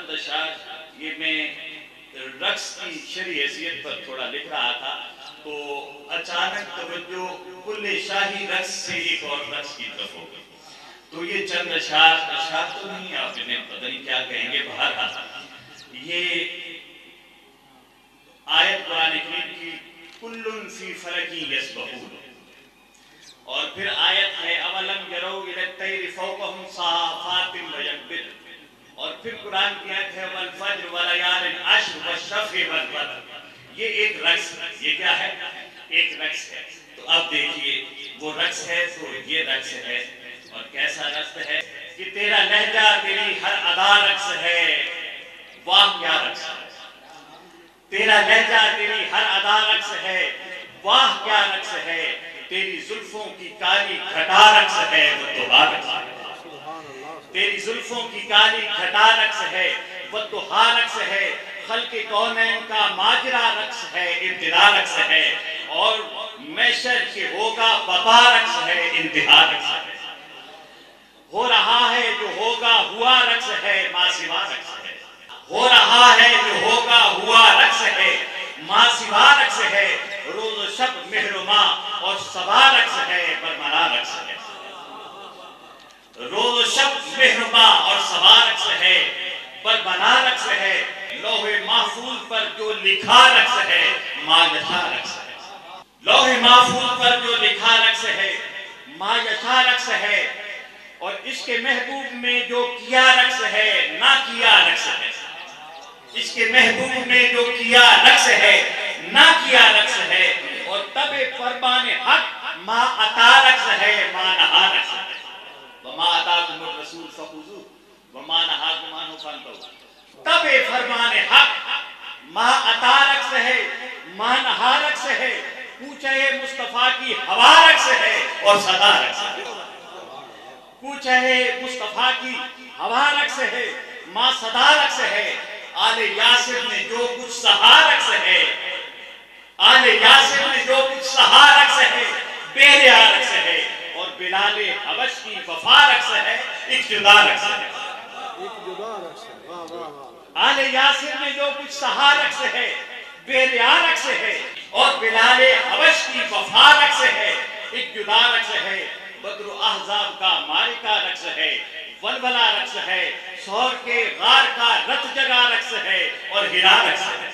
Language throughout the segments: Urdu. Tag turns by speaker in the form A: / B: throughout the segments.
A: چند اشعار یہ میں رقص کی شرعی حیثیت پر تھوڑا لکھ رہا تھا تو اچانک توجہ کل شاہی رقص سے ایک اور رقص کی طرف ہو گئی. تو یہ چند اشعار تو نہیں، آپ انہیں پتہ نہیں کیا کہیں گے. بہرحال یہ آیت قرآن کریم کی کلن فی فلکی یسبحون، اور پھر آیت ہے اولم یروا الی الطیر فوقہم صافات ویقبضن، اور پھر قرآن کی آیت ہے والفجر ولیال عشر والشفع والوتر. یہ ایک رقص، یہ کیا ہے؟ ایک رقص ہے. تو اب دیکھیے وہ رقص ہے تو یہ رقص ہے، اور کیسا رقص ہے کہ تیرا لہجہ تیری ہر ادا رقص ہے. واہ کیا رقص ہے! تیرا لہجہ تیری ہر ادا رقص ہے. واہ کیا رقص ہے! تیری زلفوں کی کالی گھٹا رقص ہے. والضحیٰ رقص ہے. تیری زلفوں کی کالی گھٹا رقص ہے. والضحیٰ رقص ہے. خلق کونین کا ماجرا رقص ہے. ابتدا رقص ہے. اور محشر کے ہوگا وبا رقص ہے. انتہا رقص ہے. ہو رہا ہے جو ہوگا ہوا رقص ہے. ما سوا رقص ہے. ہو رہا ہے جو ہوگا ہوا رقص ہے. ما سوا رقص ہے. روز و شب مہرما اور صبا رقص ہے. برملا رقص ہے. روز و شب مہرما اور صبا رقص ہے. برملا رقص ہے. لوح محفوظ پر جو لکھا رقص ہے. ما یشا رقص ہے. لوح محفوظ پر جو لکھا رقص ہے. ما یشا رقص ہے. اور اس کے محبوب میں جو کیا رقص ہے. نہ کیا رقص ہے. اس کے محبوب میں جو کیا رقص ہے. نہ کیا رقص ہے. اور تب فرمان حق ما عطا رقص ہے. ما نہا رقص ہے. وما آتاکم الرسول فخذوہ وما نہاکم عنہ فانتہوا. تب فرمان حق ما عطا رقص ہے. ما نہا رقص ہے. کوچہ مصطفیٰ کی ہوا رقص ہے اور صدا رقص ہے. کوچہ مصطفیٰ کی ہوا رقص ہے. ما صدا رقص ہے. آل یاسر نے جو کچھ سہا رقص ہے. آل یاسر نے جو کچھ سہا رقص ہے. بے ریا رقص ہے. اور بلال حبش کی وفا رقص ہے. ایک جدا رقص ہے. آل یاسر نے جو کچھ سہا رقص ہے. بے ریا رقص ہے. اور بلال حبش کی وفا رقص ہے. ایک جدا رقص ہے. بدر احزاب کا معرکہ رقص ہے. ولولہ رقص ہے. سور کے غار کا رت جگہ رقص ہے. اور ہرا رقص ہے.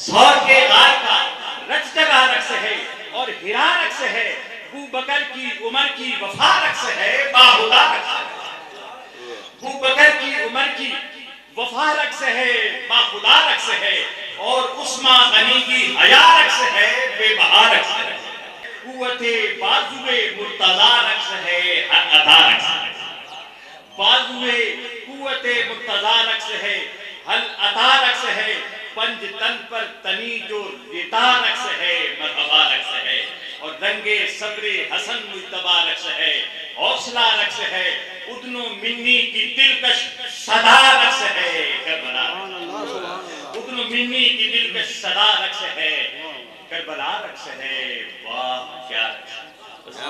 A: سور کے غار کا رت جگہ رقص ہے. اور ہرا رقص ہے. ابو بکر کی عمر کی وفا رقص ہے. باہدا رقص ہے. ابو بکر کی عمر کی وفا رقص ہے. باخدا رقص ہے. اور عثمان غنی کی حیا رقص ہے. بے بہا رقص ہے. قوت بازوے مرتضی رقص ہے. ہر ادا رقص ہے. بازوے قوت مرتضی رقص ہے. حل عطا رقص ہے. پنج تن پر تنی جو رتا رقص ہے. مرحبا رقص ہے. اور رنگ صبر حسن مجتبہ رقص ہے. حوصلہ رقص ہے. ادن و منی کی دلکش صدا رقص ہے. کربلا ادن و منی کی دلکش صدا رقص ہے. کربلا رقص ہے. واہ کیا رقص ہے.